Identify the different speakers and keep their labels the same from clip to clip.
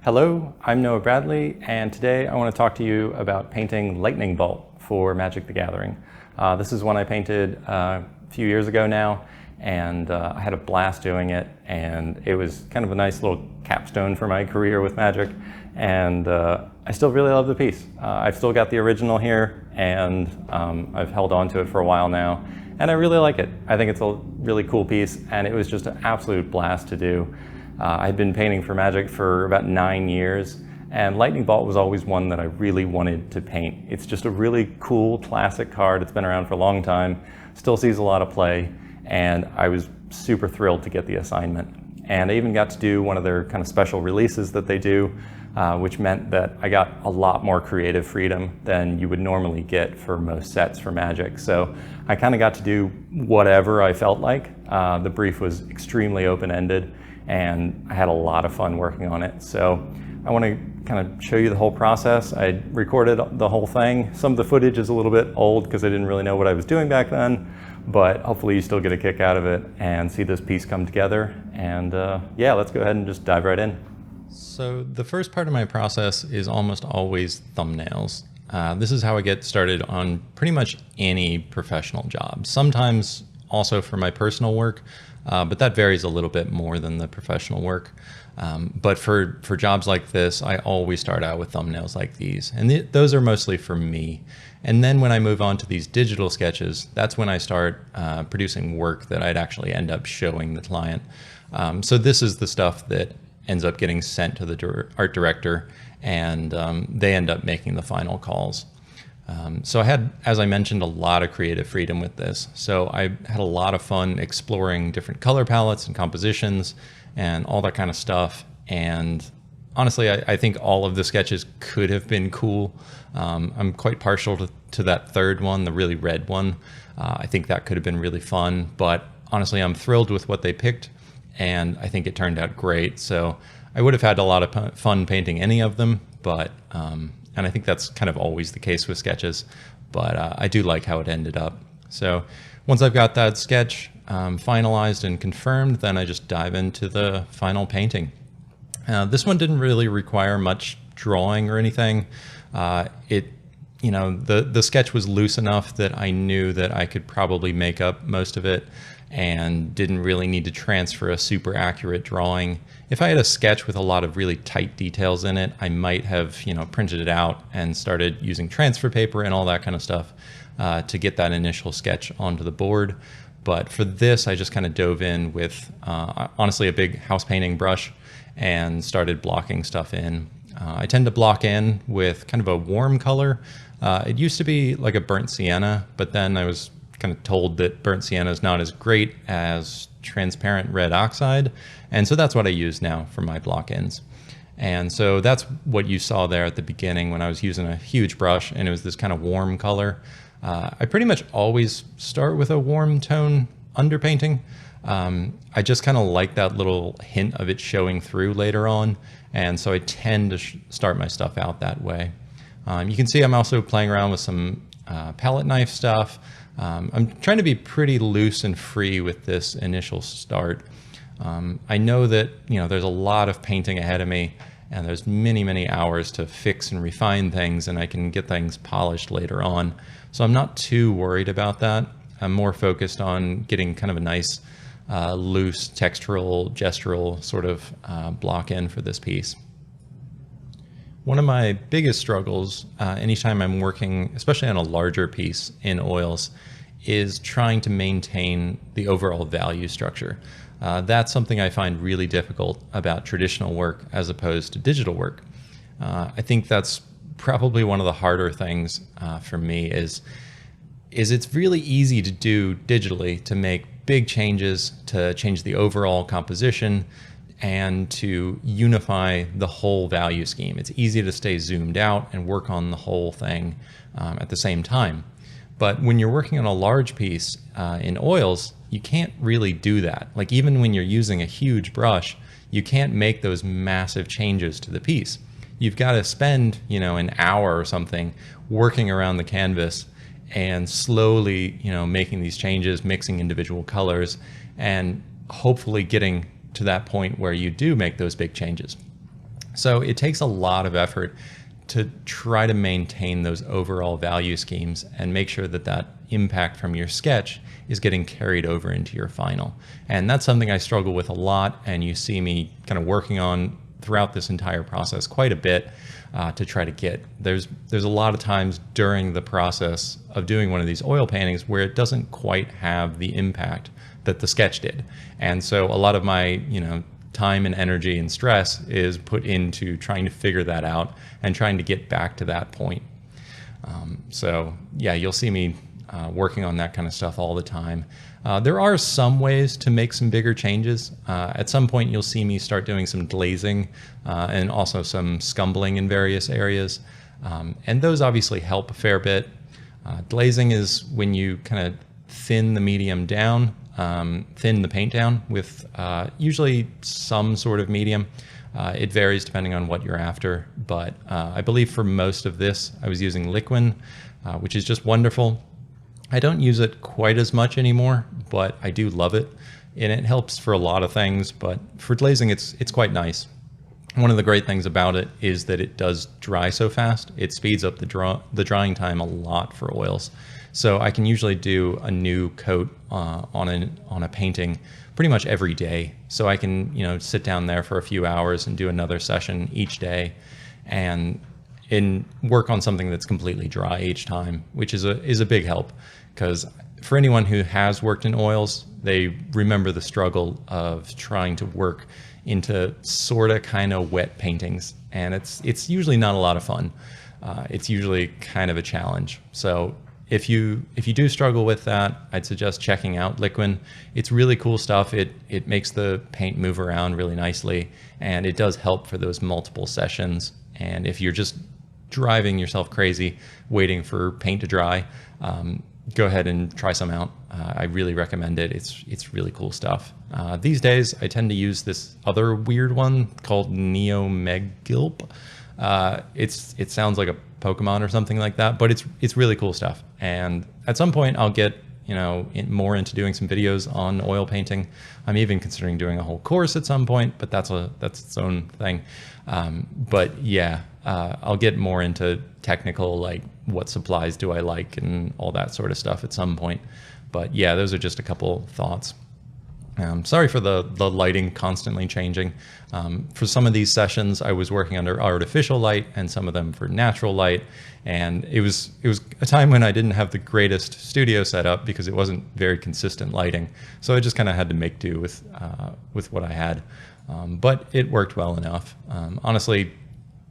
Speaker 1: Hello, I'm Noah Bradley, and today I want to talk to you about painting Lightning Bolt for Magic the Gathering. This is one I painted a few years ago now, and I had a blast doing it, and it was kind of a nice little capstone for my career with Magic, and I still really love the piece. I've still got the original here, and I've held on to it for a while now, and I really like it. I think it's a really cool piece, and it was just an absolute blast to do. I'd been painting for Magic for about 9 years, and Lightning Bolt was always one that I really wanted to paint. It's just a really cool classic card. It's been around for a long time, still sees a lot of play, and I was super thrilled to get the assignment. And I even got to do one of their kind of special releases that they do, which meant that I got a lot more creative freedom than you would normally get for most sets for Magic. So I kind of got to do whatever I felt like. The brief was extremely open-ended, and I had a lot of fun working on it. So I want to kind of show you the whole process. I recorded the whole thing. Some of the footage is a little bit old because I didn't really know what I was doing back then, but hopefully you still get a kick out of it and see this piece come together. And yeah, let's go ahead and just dive right in.
Speaker 2: So the first part of my process is almost always thumbnails. This is how I get started on pretty much any professional job. Sometimes also for my personal work, but that varies a little bit more than the professional work. But for jobs like this, I always start out with thumbnails like these, and those are mostly for me. And then when I move on to these digital sketches, that's when I start producing work that I'd actually end up showing the client. So this is the stuff that ends up getting sent to the art director, and they end up making the final calls. So I had, as I mentioned, a lot of creative freedom with this. So I had a lot of fun exploring different color palettes and compositions and all that kind of stuff. And honestly, I think all of the sketches could have been cool. I'm quite partial to that third one, the really red one. I think that could have been really fun, but honestly, I'm thrilled with what they picked, and I think it turned out great. So I would have had a lot of fun painting any of them, but and I think that's kind of always the case with sketches, but I do like how it ended up. So once I've got that sketch finalized and confirmed, then I just dive into the final painting. This one didn't really require much drawing or anything. The sketch was loose enough that I knew that I could probably make up most of it and didn't really need to transfer a super accurate drawing. If I had a sketch with a lot of really tight details in it, I might have, printed it out and started using transfer paper and all that kind of stuff to get that initial sketch onto the board. But for this, I just kind of dove in with, honestly, a big house painting brush and started blocking stuff in. I tend to block in with kind of a warm color. It used to be like a burnt sienna, but then I was kind of told that burnt sienna is not as great as transparent red oxide. And so that's what I use now for my block-ins. And so that's what you saw there at the beginning when I was using a huge brush, and it was this kind of warm color. I pretty much always start with a warm tone underpainting. I just kind of like that little hint of it showing through later on. And so I tend to start my stuff out that way. You can see I'm also playing around with some palette knife stuff. I'm trying to be pretty loose and free with this initial start. I know that there's a lot of painting ahead of me, and there's many hours to fix and refine things, and I can get things polished later on. So I'm not too worried about that. I'm more focused on getting kind of a nice loose textural, gestural sort of block in for this piece. One of my biggest struggles anytime I'm working, especially on a larger piece in oils, is trying to maintain the overall value structure. That's something I find really difficult about traditional work as opposed to digital work. I think that's probably one of the harder things for me is it's really easy to do digitally, to make big changes, to change the overall composition, and to unify the whole value scheme. It's easy to stay zoomed out and work on the whole thing at the same time. But when you're working on a large piece in oils, you can't really do that. Like even when you're using a huge brush, you can't make those massive changes to the piece. You've got to spend, an hour or something working around the canvas and slowly, making these changes, mixing individual colors, and hopefully getting to that point where you do make those big changes. So it takes a lot of effort to try to maintain those overall value schemes and make sure that that impact from your sketch is getting carried over into your final. And that's something I struggle with a lot, and you see me kind of working on throughout this entire process quite a bit to try to get. There's a lot of times during the process of doing one of these oil paintings where it doesn't quite have the impact that the sketch did. And so a lot of my, time and energy and stress is put into trying to figure that out and trying to get back to that point. So yeah, you'll see me working on that kind of stuff all the time. There are some ways to make some bigger changes. At some point you'll see me start doing some glazing and also some scumbling in various areas. And those obviously help a fair bit. Glazing is when you kind of thin the medium down, thin the paint down with usually some sort of medium. It varies depending on what you're after, but I believe for most of this I was using Liquin, which is just wonderful. I don't use it quite as much anymore, but I do love it, and it helps for a lot of things, but for glazing it's quite nice. One of the great things about it is that it does dry so fast. It speeds up the drying time a lot for oils. So I can usually do a new coat on a painting pretty much every day. So I can sit down there for a few hours and do another session each day, and work on something that's completely dry each time, which is a big help, because for anyone who has worked in oils, they remember the struggle of trying to work into sort of kind of wet paintings, and it's usually not a lot of fun. It's usually kind of a challenge. So if you do struggle with that, I'd suggest checking out Liquin. It's really cool stuff. It makes the paint move around really nicely, and it does help for those multiple sessions. And if you're just driving yourself crazy waiting for paint to dry, go ahead and try some out. I really recommend it. It's really cool stuff. These days I tend to use this other weird one called Neomegilp. It sounds like a Pokemon or something like that, but it's really cool stuff. And at some point I'll get more into doing some videos on oil painting. I'm even considering doing a whole course at some point, but that's its own thing. But yeah, I'll get more into technical, like what supplies do I like and all that sort of stuff at some point. But yeah, those are just a couple thoughts. Sorry for the lighting constantly changing. For some of these sessions, I was working under artificial light and some of them for natural light. And it was a time when I didn't have the greatest studio setup because it wasn't very consistent lighting. So I just kind of had to make do with what I had. But it worked well enough. Honestly,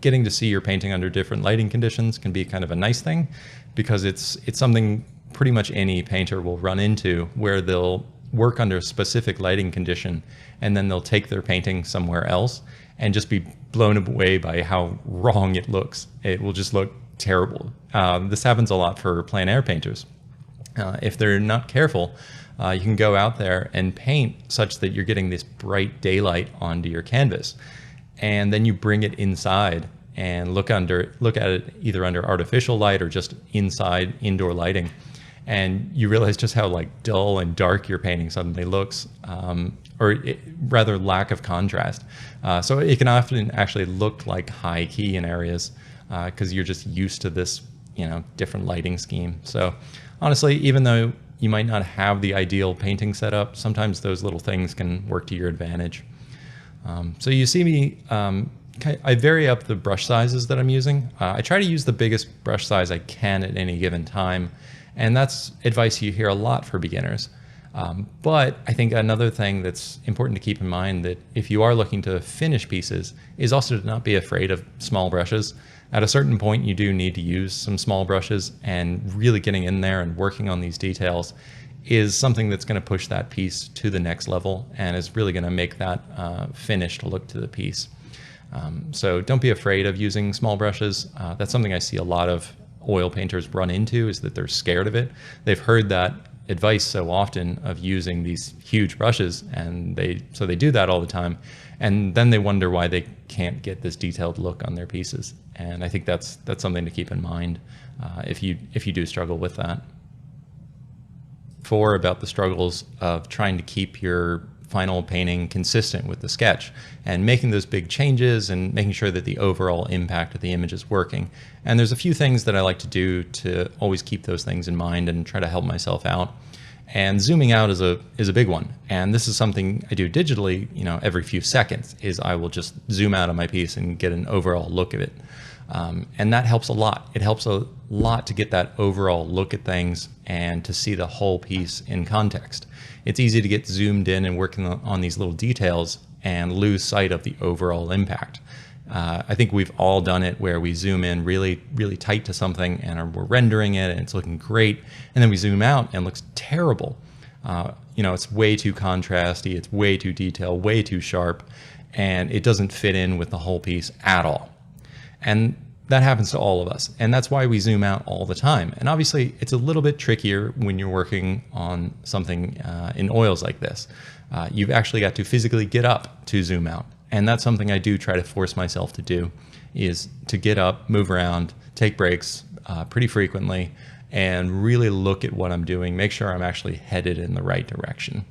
Speaker 2: getting to see your painting under different lighting conditions can be kind of a nice thing, because it's something pretty much any painter will run into, where they'll work under a specific lighting condition and then they'll take their painting somewhere else and just be blown away by how wrong it looks. It will just look terrible. This happens a lot for plein air painters. If they're not careful, you can go out there and paint such that you're getting this bright daylight onto your canvas, and then you bring it inside and look at it either under artificial light or just inside indoor lighting, and you realize just how like dull and dark your painting suddenly looks, rather lack of contrast. So it can often actually look like high key in areas because you're just used to this different lighting scheme. So honestly, even though you might not have the ideal painting setup, sometimes those little things can work to your advantage. So you see me, I vary up the brush sizes that I'm using. I try to use the biggest brush size I can at any given time, and that's advice you hear a lot for beginners. But I think another thing that's important to keep in mind, that if you are looking to finish pieces, is also to not be afraid of small brushes. At a certain point, you do need to use some small brushes, and really getting in there and working on these details is something that's going to push that piece to the next level and is really going to make that finished look to the piece. So don't be afraid of using small brushes. That's something I see a lot of oil painters run into, is that they're scared of it. They've heard that advice so often of using these huge brushes, and so they do that all the time, and then they wonder why they can't get this detailed look on their pieces. And I think that's something to keep in mind if you do struggle with that. About the struggles of trying to keep your final painting consistent with the sketch and making those big changes and making sure that the overall impact of the image is working. And there's a few things that I like to do to always keep those things in mind and try to help myself out. And zooming out is a big one. And this is something I do digitally, every few seconds, is I will just zoom out of my piece and get an overall look of it. And that helps a lot. It helps a lot to get that overall look at things and to see the whole piece in context. It's easy to get zoomed in and working on these little details and lose sight of the overall impact. I think we've all done it where we zoom in really, really tight to something and we're rendering it and it's looking great. And then we zoom out and it looks terrible. It's way too contrasty, it's way too detailed, way too sharp, and it doesn't fit in with the whole piece at all. And that happens to all of us. And that's why we zoom out all the time. And obviously it's a little bit trickier when you're working on something in oils like this. You've actually got to physically get up to zoom out. And that's something I do try to force myself to do, is to get up, move around, take breaks pretty frequently, and really look at what I'm doing, make sure I'm actually headed in the right direction.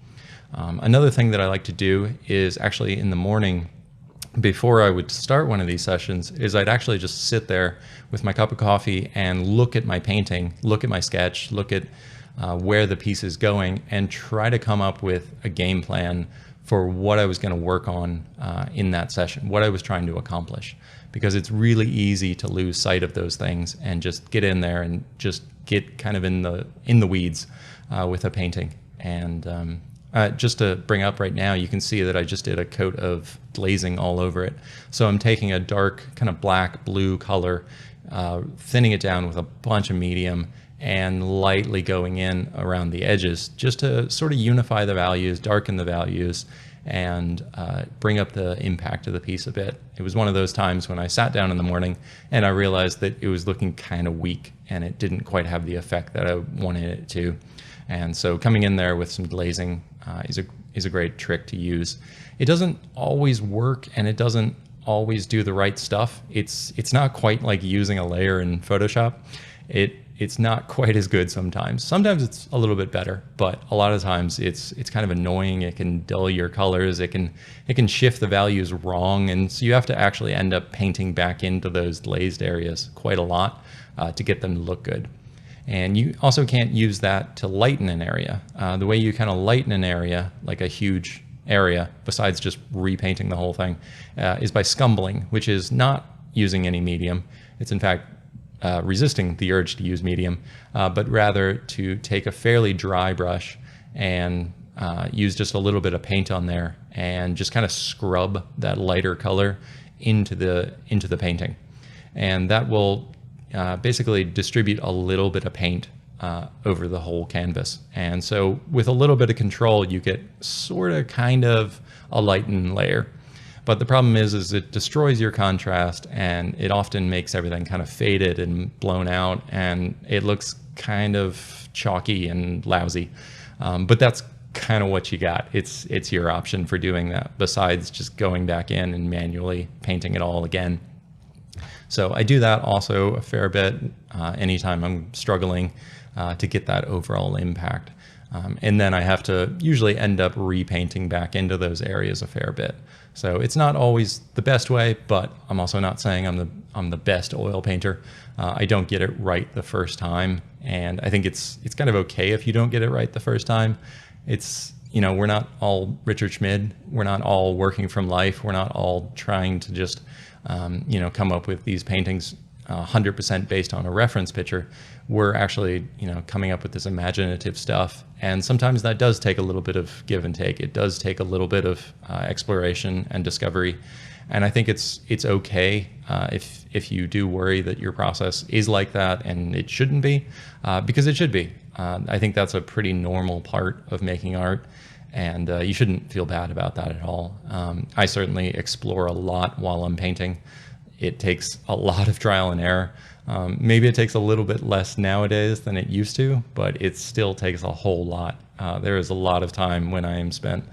Speaker 2: Another thing that I like to do is actually in the morning, before I would start one of these sessions, is I'd actually just sit there with my cup of coffee and look at my painting, look at my sketch, look at where the piece is going, and try to come up with a game plan for what I was going to work on in that session, what I was trying to accomplish. Because it's really easy to lose sight of those things and just get in there and just get kind of in the weeds with a painting. And just to bring up right now, you can see that I just did a coat of glazing all over it. So I'm taking a dark kind of black blue color, thinning it down with a bunch of medium and lightly going in around the edges just to sort of unify the values, darken the values, and bring up the impact of the piece a bit. It was one of those times when I sat down in the morning and I realized that it was looking kind of weak and it didn't quite have the effect that I wanted it to. And so coming in there with some glazing is a great trick to use. It doesn't always work and it doesn't always do the right stuff. It's not quite like using a layer in Photoshop. It's not quite as good sometimes. Sometimes it's a little bit better, but a lot of times it's kind of annoying. It can dull your colors. It can shift the values wrong, and so you have to actually end up painting back into those glazed areas quite a lot to get them to look good. And you also can't use that to lighten an area. The way you kind of lighten an area, like a huge area, besides just repainting the whole thing, is by scumbling, which is not using any medium. It's in fact resisting the urge to use medium, but rather to take a fairly dry brush and use just a little bit of paint on there and just kind of scrub that lighter color into the painting. And that will basically distribute a little bit of paint over the whole canvas. And so with a little bit of control, you get sort of kind of a lightened layer. But the problem is it destroys your contrast, and it often makes everything kind of faded and blown out, and it looks kind of chalky and lousy. But that's kind of what you got. It's your option for doing that, besides just going back in and manually painting it all again. So I do that also a fair bit anytime I'm struggling to get that overall impact. And then I have to usually end up repainting back into those areas a fair bit. So it's not always the best way, but I'm also not saying I'm the best oil painter. I don't get it right the first time, and I think it's kind of okay if you don't get it right the first time. It's, we're not all Richard Schmid. We're not all working from life. We're not all trying to just come up with these paintings 100% based on a reference picture. We're actually, coming up with this imaginative stuff. And sometimes that does take a little bit of give and take. It does take a little bit of exploration and discovery. And I think it's okay if you do worry that your process is like that, and it shouldn't be, because it should be. I think that's a pretty normal part of making art. And you shouldn't feel bad about that at all. I certainly explore a lot while I'm painting. It takes a lot of trial and error. Maybe it takes a little bit less nowadays than it used to, but it still takes a whole lot. There is a lot of time when I am spent,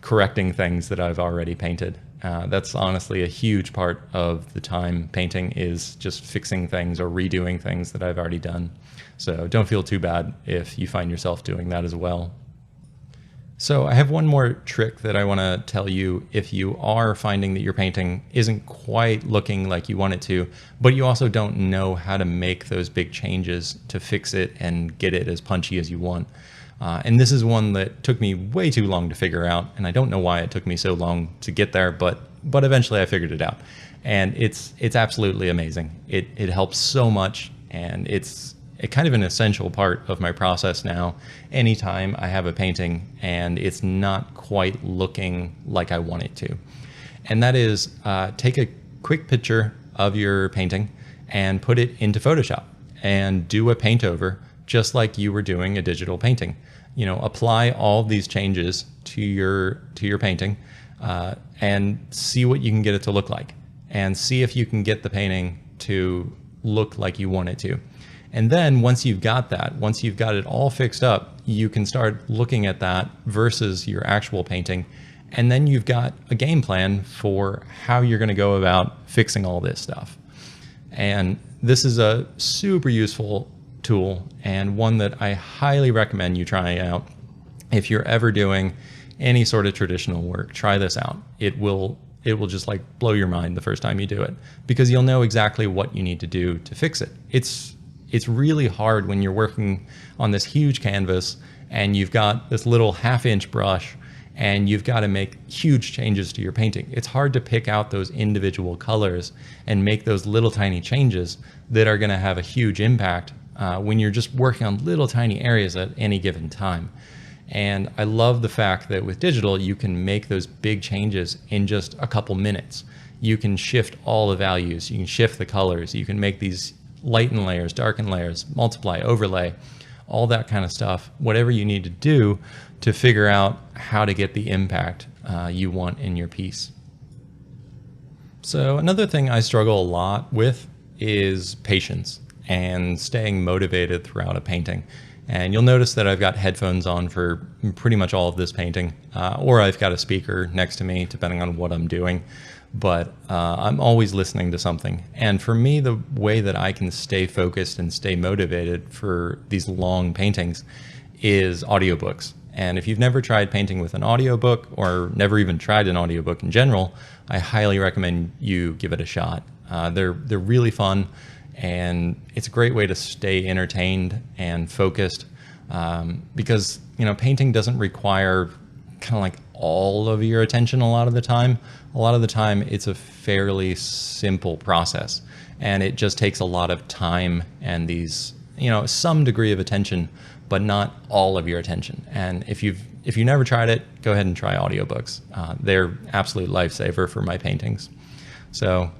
Speaker 2: correcting things that I've already painted. That's honestly a huge part of the time painting, is just fixing things or redoing things that I've already done. So don't feel too bad if you find yourself doing that as well. So I have one more trick that I want to tell you if you are finding that your painting isn't quite looking like you want it to, but you also don't know how to make those big changes to fix it and get it as punchy as you want. And this is one that took me way too long to figure out, and I don't know why it took me so long to get there, but eventually I figured it out. And it's absolutely amazing. It helps so much, and it's kind of an essential part of my process now. Anytime I have a painting and it's not quite looking like I want it to. And that is take a quick picture of your painting and put it into Photoshop and do a paint over just like you were doing a digital painting. You know, apply all these changes to your painting and see what you can get it to look like, and see if you can get the painting to look like you want it to. And then once you've got that, once you've got it all fixed up, you can start looking at that versus your actual painting. And then you've got a game plan for how you're going to go about fixing all this stuff. And this is a super useful tool, and one that I highly recommend you try out. If you're ever doing any sort of traditional work, try this out. It will just like blow your mind the first time you do it, because you'll know exactly what you need to do to fix it. It's really hard when you're working on this huge canvas and you've got this little half-inch brush and you've got to make huge changes to your painting. It's hard to pick out those individual colors and make those little tiny changes that are going to have a huge impact when you're just working on little tiny areas at any given time. And I love the fact that with digital, you can make those big changes in just a couple minutes. You can shift all the values, you can shift the colors, you can make these lighten layers, darken layers, multiply, overlay, all that kind of stuff, whatever you need to do to figure out how to get the impact you want in your piece. So another thing I struggle a lot with is patience and staying motivated throughout a painting. And you'll notice that I've got headphones on for pretty much all of this painting, or I've got a speaker next to me, depending on what I'm doing. But I'm always listening to something. And for me, the way that I can stay focused and stay motivated for these long paintings is audiobooks. And if you've never tried painting with an audiobook, or never even tried an audiobook in general, I highly recommend you give it a shot. They're really fun, and it's a great way to stay entertained and focused, because painting doesn't require kind of like all of your attention a lot of the time. A lot of the time it's a fairly simple process, and it just takes a lot of time and these, some degree of attention, but not all of your attention. And if you never tried it, go ahead and try audiobooks. They're absolute lifesaver for my paintings. So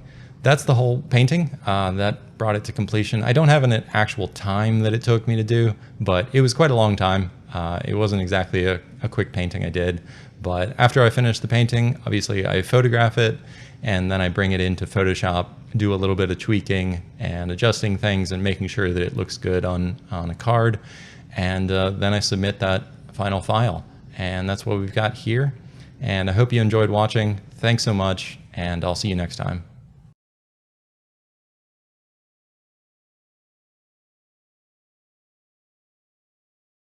Speaker 2: that's the whole painting. That brought it to completion. I don't have an actual time that it took me to do, but it was quite a long time. It wasn't exactly a quick painting I did, but after I finished the painting, obviously I photograph it, and then I bring it into Photoshop, do a little bit of tweaking and adjusting things and making sure that it looks good on a card. And then I submit that final file. And that's what we've got here. And I hope you enjoyed watching. Thanks so much, and I'll see you next time.